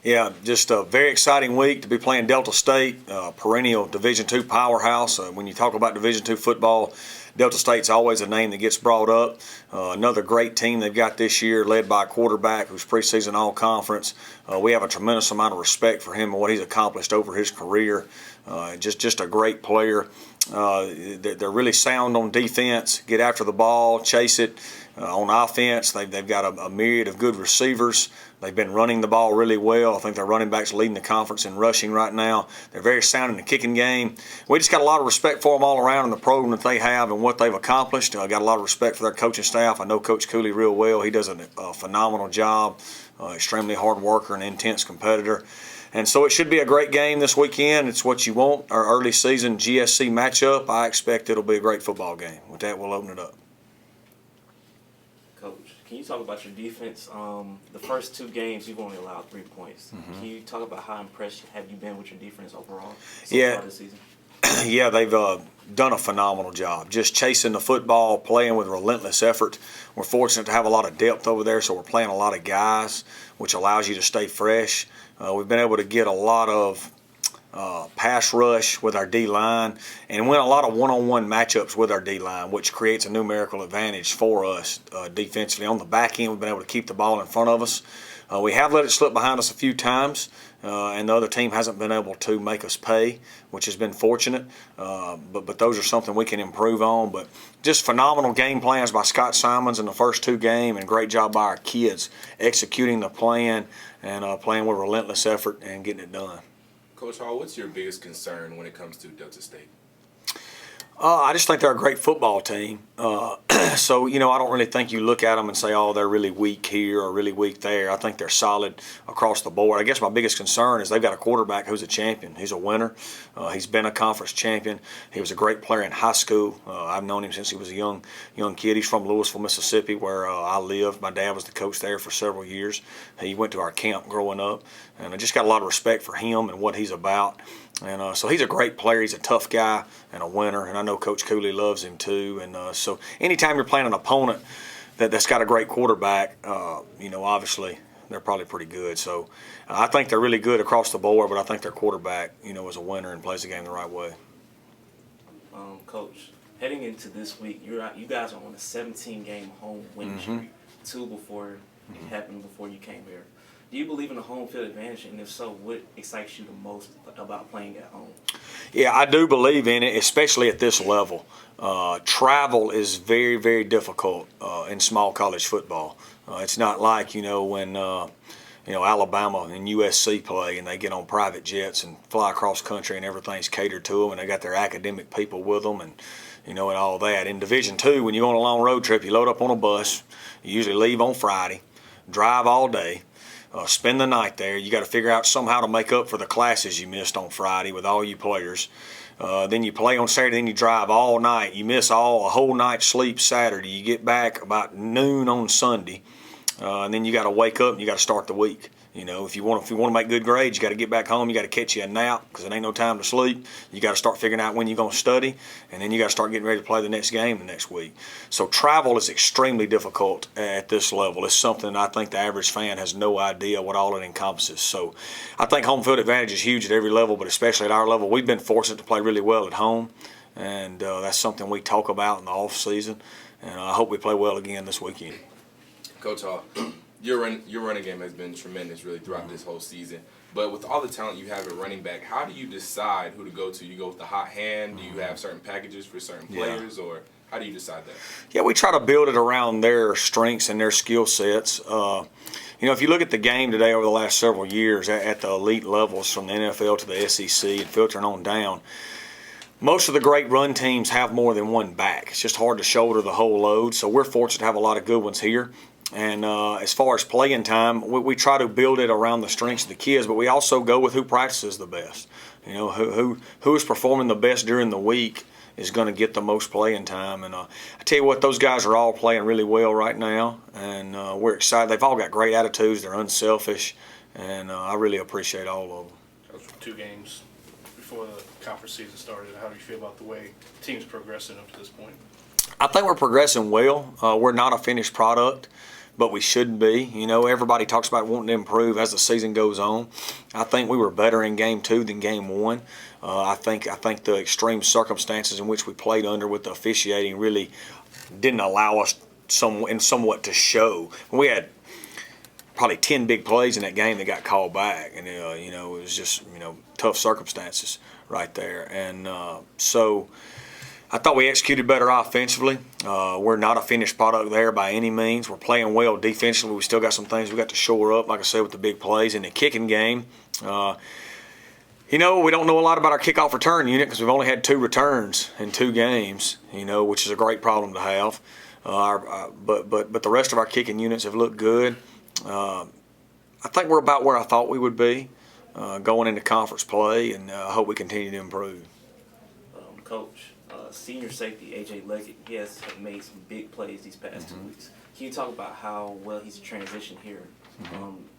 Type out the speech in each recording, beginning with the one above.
Yeah, just a very exciting week to be playing Delta State, perennial Division II powerhouse. When you talk about Division II football, Delta State's always a name that gets brought up. Another great team they've got this year, led by a quarterback who's preseason all-conference. We have a tremendous amount of respect for him and what he's accomplished over his career. Just a great player. They're really sound on defense, get after the ball, chase it. On offense, they've got a myriad of good receivers. They've been running the ball really well. I think their running back's leading the conference in rushing right now. They're very sound in the kicking game. We just got a lot of respect for them all around in the program that they have and what they've accomplished. I got a lot of respect for their coaching staff. I know Coach Cooley real well. He does a phenomenal job, extremely hard worker and intense competitor. And so it should be a great game this weekend. It's what you want, our early season GSC matchup. I expect it'll be a great football game. With that, we'll open it up. Coach, can you talk about your defense? The first two games, you've only allowed 3 points. Mm-hmm. Can you talk about how impressed have you been with your defense overall far this season? Yeah, they've done a phenomenal job. Just chasing the football, playing with relentless effort. We're fortunate to have a lot of depth over there, so we're playing a lot of guys, which allows you to stay fresh. We've been able to get a lot of pass rush with our D-line and win a lot of one-on-one matchups with our D-line, which creates a numerical advantage for us defensively. On the back end, we've been able to keep the ball in front of us. We have let it slip behind us a few times, and the other team hasn't been able to make us pay, which has been fortunate. But those are something we can improve on. But just phenomenal game plans by Scott Simons in the first two games, and great job by our kids executing the plan and playing with relentless effort and getting it done. Coach Hall, what's your biggest concern when it comes to Delta State? I just think they're a great football team. So, I don't really think you look at them and say, oh, they're really weak here or really weak there. I think they're solid across the board. I guess my biggest concern is they've got a quarterback who's a champion. He's a winner. He's been a conference champion. He was a great player in high school. I've known him since he was a young kid. He's from Louisville, Mississippi, where I lived. My dad was the coach there for several years. He went to our camp growing up. And I just got a lot of respect for him and what he's about. And so he's a great player. He's a tough guy and a winner. And I know Coach Cooley loves him too. And so anytime you're playing an opponent that's got a great quarterback, obviously they're probably pretty good. So I think they're really good across the board, but I think their quarterback, is a winner and plays the game the right way. Coach, heading into this week, you guys are on a 17-game home win streak. Two before it happened before you came here. Do you believe in the home field advantage, and if so, what excites you the most about playing at home? Yeah, I do believe in it, especially at this level. Travel is very, very difficult in small college football. It's not like, when Alabama and USC play and they get on private jets and fly across country and everything's catered to them and they got their academic people with them and all that. In Division II, when you go on a long road trip, you load up on a bus. You usually leave on Friday, drive all day. Spend the night there. You got to figure out somehow to make up for the classes you missed on Friday with all you players. Then you play on Saturday, then you drive all night. You miss a whole night's sleep Saturday. You get back about noon on Sunday, and then you got to wake up and you got to start the week. If you want to make good grades, you got to get back home. You got to catch you a nap because it ain't no time to sleep. You got to start figuring out when you're going to study, and then you got to start getting ready to play the next game the next week. So travel is extremely difficult at this level. It's something I think the average fan has no idea what all it encompasses. So I think home field advantage is huge at every level, but especially at our level. We've been fortunate to play really well at home, and that's something we talk about in the off season. And I hope we play well again this weekend. Coach Hall, your running game has been tremendous really throughout this whole season. But with all the talent you have at running back, how do you decide who to go to? You go with the hot hand? Do you have certain packages for certain players? Or how do you decide that? Yeah, we try to build it around their strengths and their skill sets. If you look at the game today over the last several years at the elite levels from the NFL to the SEC and filtering on down, most of the great run teams have more than one back. It's just hard to shoulder the whole load. So we're fortunate to have a lot of good ones here. And as far as playing time, we try to build it around the strengths of the kids, but we also go with who practices the best. Who is performing the best during the week is going to get the most playing time. And I tell you what, those guys are all playing really well right now, and we're excited. They've all got great attitudes. They're unselfish, and I really appreciate all of them. Those were 2 games before the conference season started. How do you feel about the way the team's progressing up to this point? I think we're progressing well. We're not a finished product. but we shouldn't be. You know, everybody talks about wanting to improve as the season goes on. I think we were better in Game 2 than Game 1. I think the extreme circumstances in which we played under with the officiating really didn't allow us somewhat to show. We had probably 10 big plays in that game that got called back, and you know, it was just, you know, tough circumstances right there. And so I thought we executed better offensively. We're not a finished product there by any means. We're playing well defensively. We still got some things we got to shore up, like I said, with the big plays. In the kicking game, you know, we don't know a lot about our kickoff return unit because we've only had 2 returns in 2 games, you know, which is a great problem to have. But the rest of our kicking units have looked good. I think we're about where I thought we would be going into conference play, and I hope we continue to improve. Coach, senior safety A.J. Leggett, he has made some big plays these past 2 weeks. Can you talk about how well he's transitioned here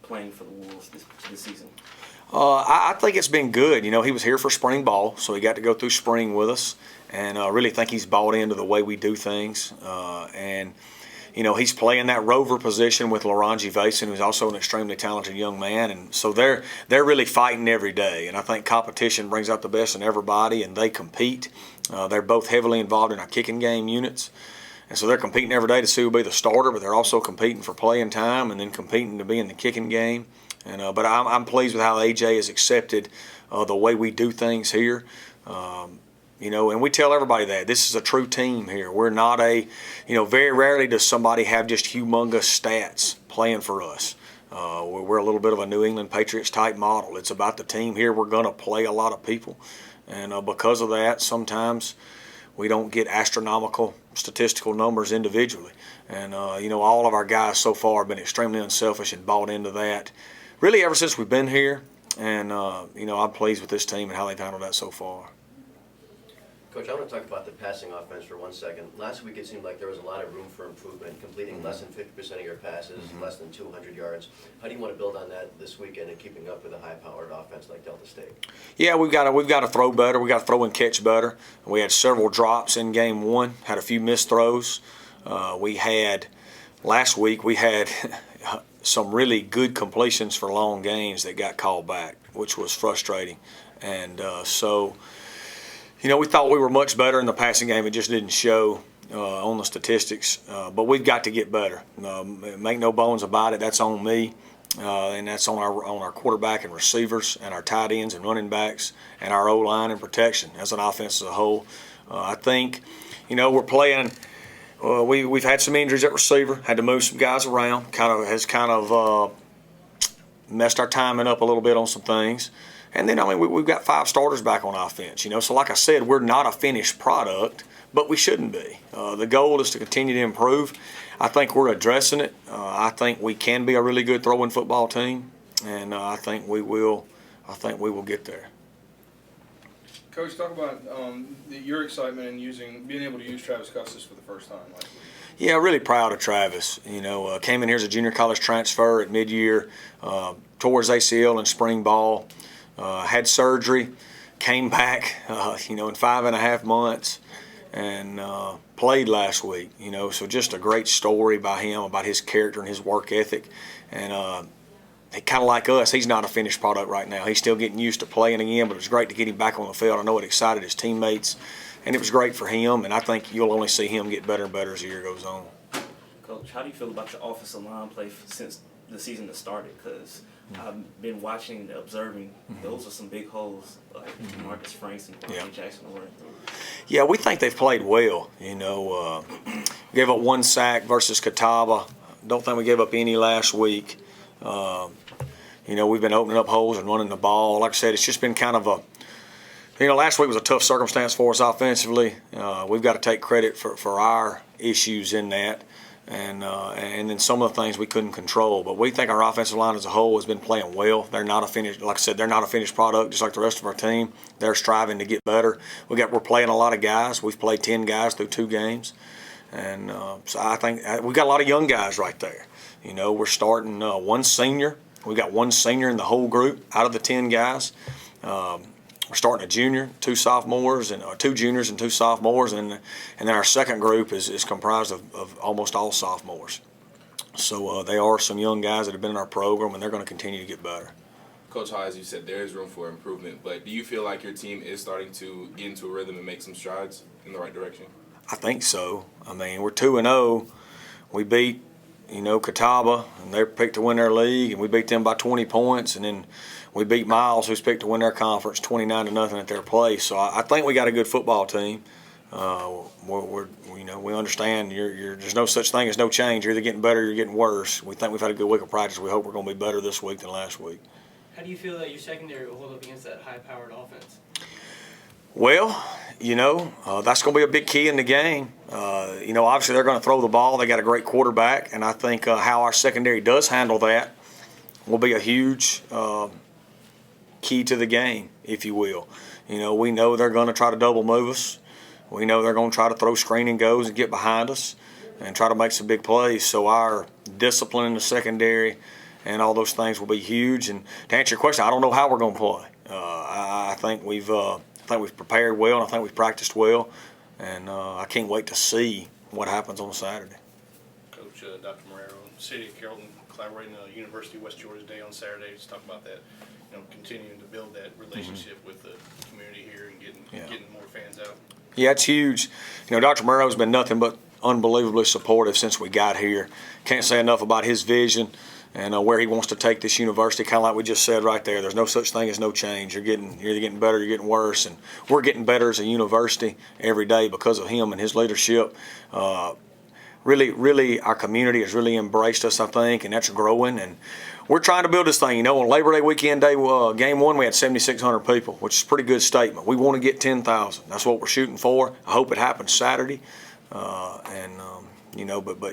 playing for the Wolves this season? I think it's been good. You know, he was here for spring ball, so he got to go through spring with us, and I really think he's bought into the way we do things. And, you know, he's playing that rover position with Laronji Vason, who's also an extremely talented young man. And so they're really fighting every day. And I think competition brings out the best in everybody, and they compete. They're both heavily involved in our kicking game units. And so they're competing every day to see who will be the starter, but they're also competing for playing time and then competing to be in the kicking game. And but I'm pleased with how AJ has accepted the way we do things here. You know, and we tell everybody that this is a true team here. We're not you know, very rarely does somebody have just humongous stats playing for us. We're a little bit of a New England Patriots type model. It's about the team here. We're going to play a lot of people. And because of that, sometimes we don't get astronomical statistical numbers individually. And, you know, all of our guys so far have been extremely unselfish and bought into that really ever since we've been here. And, you know, I'm pleased with this team and how they've handled that so far. Coach, I want to talk about the passing offense for 1 second. Last week it seemed like there was a lot of room for improvement, completing less than 50% of your passes, less than 200 yards. How do you want to build on that this weekend and keeping up with a high-powered offense like Delta State? Yeah, we've got to throw better. We've got to throw and catch better. We had several drops in Game 1, had a few missed throws. Last week we had some really good completions for long gains that got called back, which was frustrating. And so, you know, we thought we were much better in the passing game. It just didn't show on the statistics. But we've got to get better. Make no bones about it. That's on me, and that's on our quarterback and receivers and our tight ends and running backs and our O-line and protection as an offense as a whole. I think, you know, we're playing. We've had some injuries at receiver. Had to move some guys around. Has messed our timing up a little bit on some things. And then, I mean, we've got 5 starters back on offense, you know. So, like I said, we're not a finished product, but we shouldn't be. The goal is to continue to improve. I think we're addressing it. I think we can be a really good throwing football team, and I think we will. I think we will get there. Coach, talk about your excitement in being able to use Travis Custis for the first time last week. Yeah, really proud of Travis. You know, came in here as a junior college transfer at mid-year, tore his ACL in spring ball. Had surgery, came back, you know, in 5.5 months, and played last week. You know, so just a great story by him about his character and his work ethic. And kind of like us, he's not a finished product right now. He's still getting used to playing again, but it was great to get him back on the field. I know it excited his teammates, and it was great for him. And I think you'll only see him get better and better as the year goes on. Coach, how do you feel about the offensive line play since the season has started? Because I've been watching and observing. Those are some big holes, like Marcus Franks and Kwame Jackson are running through. Yeah, we think they've played well. You know, gave up 1 sack versus Catawba. Don't think we gave up any last week. You know, we've been opening up holes and running the ball. Like I said, it's just been kind of you know, last week was a tough circumstance for us offensively. We've got to take credit for our issues in that. And then some of the things we couldn't control. But we think our offensive line as a whole has been playing well. They're not a finished, like I said, they're not a finished product, just like the rest of our team. They're striving to get better. We're playing a lot of guys. We've played 10 guys through 2 games. And so I think we've got a lot of young guys right there. You know, we're starting 1 senior. We've got 1 senior in the whole group out of the 10 guys. We're starting a junior, 2 sophomores, and 2 juniors and 2 sophomores, and then our second group is comprised of almost all sophomores. So there are some young guys that have been in our program, and they're going to continue to get better. Coach Hall, as you said, there is room for improvement, but do you feel like your team is starting to get into a rhythm and make some strides in the right direction? I think so. I mean, we're 2-0. We beat, Catawba, and they're picked to win their league, and we beat them by 20 points, and then we beat Miles, who's picked to win their conference 29-0 at their place. So I think we got a good football team. We understand there's no such thing as no change. You're either getting better or you're getting worse. We think we've had a good week of practice. We hope we're going to be better this week than last week. How do you feel that your secondary will hold up against that high-powered offense? Well, that's going to be a big key in the game. Obviously they're going to throw the ball. They got a great quarterback, and I think how our secondary does handle that will be a huge key to the game, if you will. We know they're going to try to double move us. We know they're going to try to throw screen and goes and get behind us and try to make some big plays. So our discipline in the secondary and all those things will be huge. And to answer your question, I don't know how we're going to play. I think we've prepared well, and I think we've practiced well, and I can't wait to see what happens on Saturday. Coach, Dr. Marrero, City of Carrollton collaborating on University of West Georgia Day on Saturday. Just talk about that, continuing to build that relationship with the community here and getting more fans out. Yeah, it's huge. Dr. Marrero's been nothing but unbelievably supportive since we got here. Can't say enough about his vision and where he wants to take this university, kind of like we just said right there. There's no such thing as no change. You're either getting better or you're getting worse, and we're getting better as a university every day because of him and his leadership. Really, our community has really embraced us, I think, and that's growing. And we're trying to build this thing. On Labor Day weekend day, game one, we had 7,600 people, which is a pretty good statement. We want to get 10,000. That's what we're shooting for. I hope it happens Saturday. But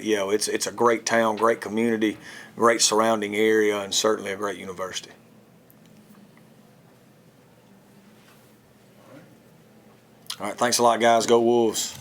yeah, it's a great town, great community, great surrounding area, and certainly a great university. All right, thanks a lot, guys. Go Wolves.